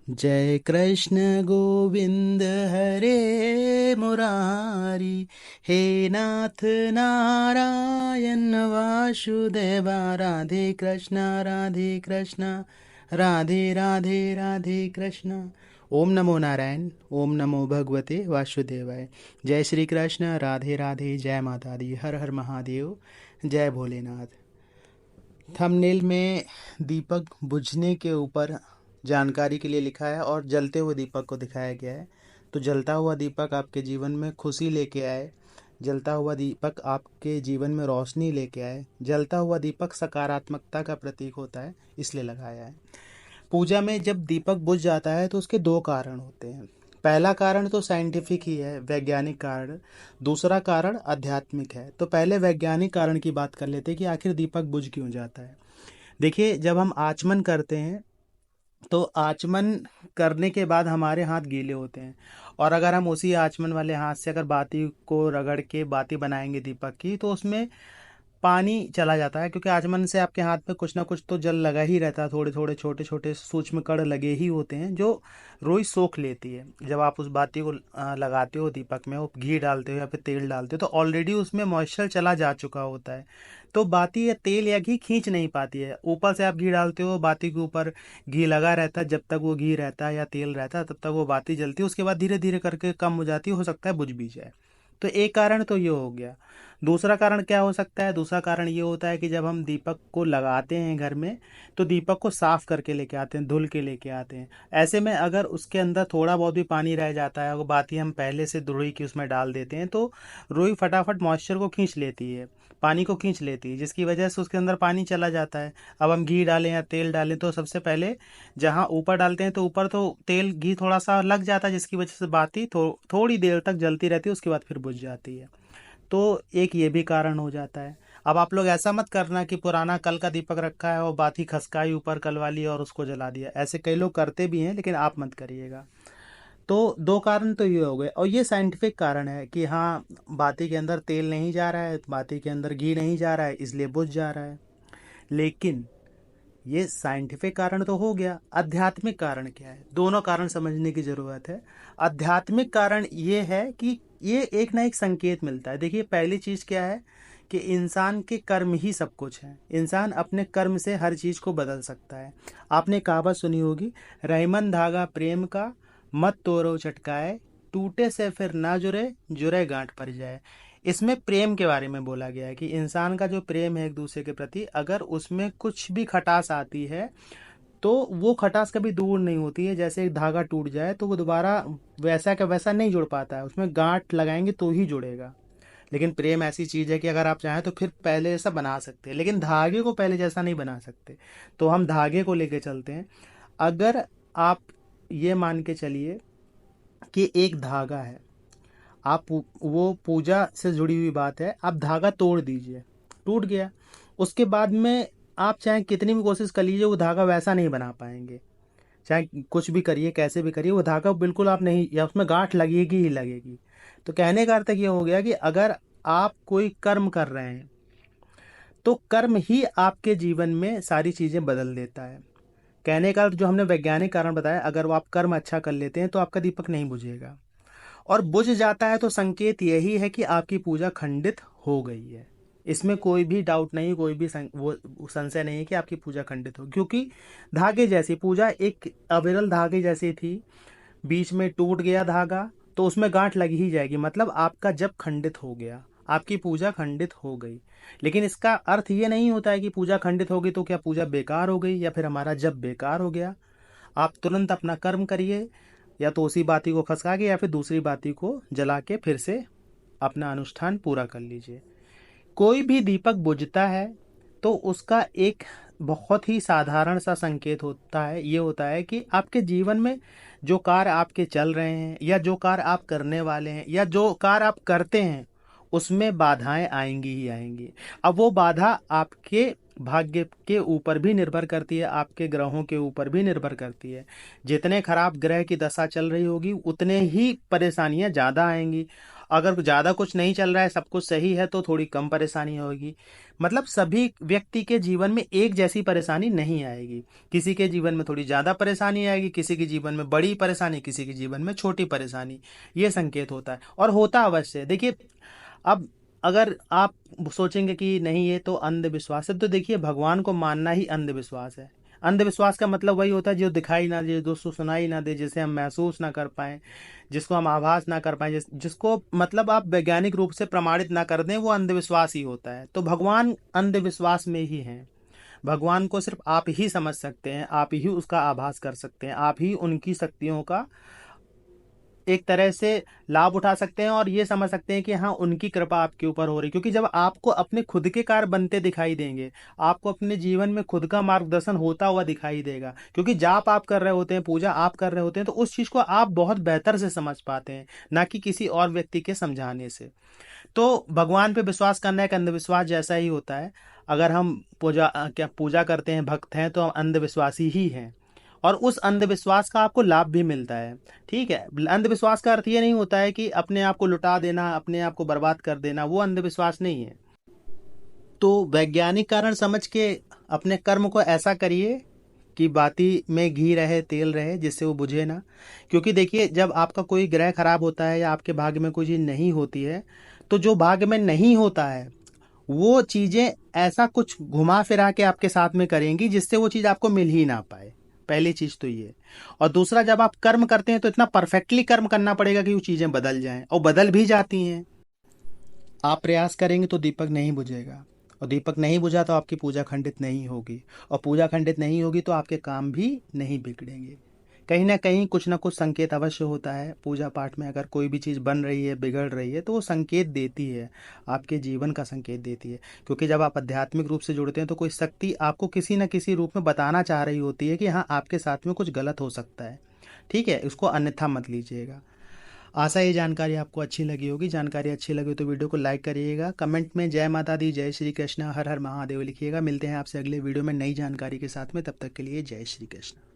जय कृष्ण गोविंद हरे मुरारी, हे नाथ नारायण वासुदेवा। राधे कृष्ण राधे कृष्ण, राधे राधे राधे कृष्ण। ओम नमो नारायण, ओम नमो भगवते वासुदेवाय। जय श्री कृष्ण, राधे राधे, जय माता दी, हर हर महादेव, जय भोलेनाथ। थंबनेल में दीपक बुझने के ऊपर जानकारी के लिए लिखा है और जलते हुए दीपक को दिखाया गया है। तो जलता हुआ दीपक आपके जीवन में खुशी लेके आए, जलता हुआ दीपक आपके जीवन में रोशनी लेके आए, जलता हुआ दीपक सकारात्मकता का प्रतीक होता है, इसलिए लगाया है। पूजा में जब दीपक बुझ जाता है तो उसके दो कारण होते हैं। पहला कारण तो साइंटिफिक ही है, वैज्ञानिक कारण। दूसरा कारण आध्यात्मिक है। तो पहले वैज्ञानिक कारण की बात कर लेते हैं कि आखिर दीपक बुझ क्यों जाता है। देखिए, जब हम आचमन करते हैं तो आचमन करने के बाद हमारे हाथ गीले होते हैं, और अगर हम उसी आचमन वाले हाथ से अगर बाती को रगड़ के बाती बनाएंगे दीपक की, तो उसमें पानी चला जाता है, क्योंकि आचमन से आपके हाथ में कुछ ना कुछ तो जल लगा ही रहता है। थोड़े थोड़े छोटे छोटे सूक्ष्म कण लगे ही होते हैं जो रोई सोख लेती है। जब आप उस बाती को लगाते हो दीपक में, वो घी डालते हो या फिर तेल डालते हो, तो ऑलरेडी उसमें मॉइस्चर चला जा चुका होता है। तो बाती या तेल या घी खींच नहीं पाती है। ऊपर से आप घी डालते हो, बाती के ऊपर घी लगा रहता है। जब तक वो घी रहता है या तेल रहता है तब तक वो बाती जलती है। उसके बाद धीरे धीरे करके कम हो जाती है, हो सकता है बुझ भी जाए। तो एक कारण तो ये हो गया। दूसरा कारण क्या हो सकता है? दूसरा कारण ये होता है कि जब हम दीपक को लगाते हैं घर में, तो दीपक को साफ करके लेके आते हैं, धुल के लेके आते हैं। ऐसे में अगर उसके अंदर थोड़ा बहुत भी पानी रह जाता है, वो बात ही हम पहले से रुई की उसमें डाल देते हैं, तो रुई फटाफट मॉइस्चर को खींच लेती है, पानी को खींच लेती है, जिसकी वजह से उसके अंदर पानी चला जाता है। अब हम घी डालें या तेल डालें, तो सबसे पहले जहाँ ऊपर डालते हैं तो ऊपर तो तेल घी थोड़ा सा लग जाता है, जिसकी वजह से बाती थोड़ी देर तक जलती रहती है, उसके बाद फिर बुझ जाती है। तो एक ये भी कारण हो जाता है। अब आप लोग ऐसा मत करना कि पुराना कल का दीपक रखा है और बाती खसकाई ऊपर कल वाली और उसको जला दिया। ऐसे कई लोग करते भी हैं, लेकिन आप मत करिएगा। तो दो कारण तो ये हो गए, और ये साइंटिफिक कारण है कि हाँ, बाती के अंदर तेल नहीं जा रहा है, बाती के अंदर घी नहीं जा रहा है, इसलिए बुझ जा रहा है। लेकिन ये साइंटिफिक कारण तो हो गया। आध्यात्मिक कारण क्या है? दोनों कारण समझने की जरूरत है। आध्यात्मिक कारण ये है कि ये एक ना एक संकेत मिलता है। देखिए, पहली चीज क्या है कि इंसान के कर्म ही सब कुछ है। इंसान अपने कर्म से हर चीज को बदल सकता है। आपने कहावत सुनी होगी, रहीमन धागा प्रेम का, मत तोड़ो चटकाए, टूटे से फिर ना जुड़े, जुड़े गांठ पर जाए। इसमें प्रेम के बारे में बोला गया है कि इंसान का जो प्रेम है एक दूसरे के प्रति, अगर उसमें कुछ भी खटास आती है तो वो खटास कभी दूर नहीं होती है। जैसे एक धागा टूट जाए तो वो दोबारा वैसा का वैसा नहीं जुड़ पाता है, उसमें गांठ लगाएंगे तो ही जुड़ेगा। लेकिन प्रेम ऐसी चीज है कि अगर आप चाहें तो फिर पहले जैसा बना सकते हैं, लेकिन धागे को पहले जैसा नहीं बना सकते। तो हम धागे को लेके चलते हैं। अगर आप ये मान के चलिए कि एक धागा है, आप वो पूजा से जुड़ी हुई बात है, आप धागा तोड़ दीजिए, टूट गया। उसके बाद में आप चाहे कितनी भी कोशिश कर लीजिए, वो धागा वैसा नहीं बना पाएंगे। चाहे कुछ भी करिए, कैसे भी करिए, वो धागा बिल्कुल आप नहीं, या उसमें गांठ लगेगी ही लगेगी। तो कहने का अर्थ ये हो गया कि अगर आप कोई कर्म कर रहे हैं तो कर्म ही आपके जीवन में सारी चीजें बदल देता है। कहने का अर्थ जो हमने वैज्ञानिक कारण बताया, अगर वो आप कर्म अच्छा कर लेते हैं तो आपका दीपक नहीं बुझेगा, और बुझ जाता है तो संकेत यही है कि आपकी पूजा खंडित हो गई है। इसमें कोई भी डाउट नहीं, कोई भी वो संशय नहीं है कि आपकी पूजा खंडित हो, क्योंकि धागे जैसी पूजा एक अविरल धागे जैसी थी। बीच में टूट गया धागा तो उसमें गांठ लगी ही जाएगी, मतलब आपका जब खंडित हो गया, आपकी पूजा खंडित हो गई। लेकिन इसका अर्थ ये नहीं होता है कि पूजा खंडित हो गई तो क्या पूजा बेकार हो गई या फिर हमारा जब बेकार हो गया। आप तुरंत अपना कर्म करिए, या तो उसी बाती को खसका के या फिर दूसरी बाती को जला के फिर से अपना अनुष्ठान पूरा कर लीजिए। कोई भी दीपक बुझता है तो उसका एक बहुत ही साधारण सा संकेत होता है, ये होता है कि आपके जीवन में जो कार्य आपके चल रहे हैं, या जो कार्य आप करने वाले हैं, या जो कार्य आप करते हैं, उसमें बाधाएं आएंगी ही आएंगी। अब वो बाधा आपके भाग्य के ऊपर भी निर्भर करती है, आपके ग्रहों के ऊपर भी निर्भर करती है। जितने खराब ग्रह की दशा चल रही होगी उतने ही परेशानियां ज़्यादा आएंगी। अगर ज़्यादा कुछ नहीं चल रहा है, सब कुछ सही है, तो थोड़ी कम परेशानी होगी। मतलब सभी व्यक्ति के जीवन में एक जैसी परेशानी नहीं आएगी। किसी के जीवन में थोड़ी ज़्यादा परेशानी आएगी, किसी के जीवन में बड़ी परेशानी, किसी के जीवन में छोटी परेशानी। ये संकेत होता है और होता अवश्य है। देखिए, अब अगर आप सोचेंगे कि नहीं ये तो अंधविश्वास है, तो देखिए भगवान को मानना ही अंधविश्वास है। अंधविश्वास का मतलब वही होता है जो दिखाई ना दे, जो सुनाई ना दे, जिसे हम महसूस ना कर पाए, जिसको हम आभास ना कर पाए, जिसको मतलब आप वैज्ञानिक रूप से प्रमाणित ना कर दें, वो अंधविश्वास ही होता है। तो भगवान अंधविश्वास में ही हैं। भगवान को सिर्फ आप ही समझ सकते हैं, आप ही उसका आभास कर सकते हैं, आप ही उनकी शक्तियों का एक तरह से लाभ उठा सकते हैं और ये समझ सकते हैं कि हाँ, उनकी कृपा आपके ऊपर हो रही है। क्योंकि जब आपको अपने खुद के कार्य बनते दिखाई देंगे, आपको अपने जीवन में खुद का मार्गदर्शन होता हुआ दिखाई देगा, क्योंकि जाप आप कर रहे होते हैं, पूजा आप कर रहे होते हैं, तो उस चीज़ को आप बहुत बेहतर से समझ पाते हैं, ना कि किसी और व्यक्ति के समझाने से। तो भगवान पे विश्वास करना एक अंधविश्वास जैसा ही होता है। अगर हम पूजा करते हैं, भक्त हैं, तो हम अंधविश्वासी ही हैं। और उस अंधविश्वास का आपको लाभ भी मिलता है। ठीक है, अंधविश्वास का अर्थ ये नहीं होता है कि अपने आप को लुटा देना, अपने आप को बर्बाद कर देना, वो अंधविश्वास नहीं है। तो वैज्ञानिक कारण समझ के अपने कर्म को ऐसा करिए कि बाती में घी रहे, तेल रहे, जिससे वो बुझे ना। क्योंकि देखिए, जब आपका कोई ग्रह खराब होता है या आपके भाग्य में कोई चीज़ नहीं होती है, तो जो भाग्य में नहीं होता है वो चीज़ें ऐसा कुछ घुमा फिरा के आपके साथ में करेंगी जिससे वो चीज़ आपको मिल ही ना पाए। पहली चीज़ तो ये। और दूसरा, जब आप कर्म करते हैं तो इतना परफेक्टली कर्म करना पड़ेगा कि वो चीज़ें बदल जाएं, और बदल भी जाती हैं। आप प्रयास करेंगे तो दीपक नहीं बुझेगा, और दीपक नहीं बुझा तो आपकी पूजा खंडित नहीं होगी, और पूजा खंडित नहीं होगी तो आपके काम भी नहीं बिगड़ेंगे। कहीं ना कहीं कुछ ना कुछ संकेत अवश्य होता है पूजा पाठ में। अगर कोई भी चीज़ बन रही है, बिगड़ रही है, तो वो संकेत देती है, आपके जीवन का संकेत देती है। क्योंकि जब आप आध्यात्मिक रूप से जुड़ते हैं तो कोई शक्ति आपको किसी न किसी रूप में बताना चाह रही होती है कि हाँ, आपके साथ में कुछ गलत हो सकता है। ठीक है, उसको अन्यथा मत लीजिएगा। आशा ये जानकारी आपको अच्छी लगी होगी। जानकारी अच्छी लगी तो वीडियो को लाइक करिएगा, कमेंट में जय माता दी, जय श्री कृष्ण, हर हर महादेव लिखिएगा। मिलते हैं आपसे अगले वीडियो में नई जानकारी के साथ में, तब तक के लिए जय श्री कृष्ण।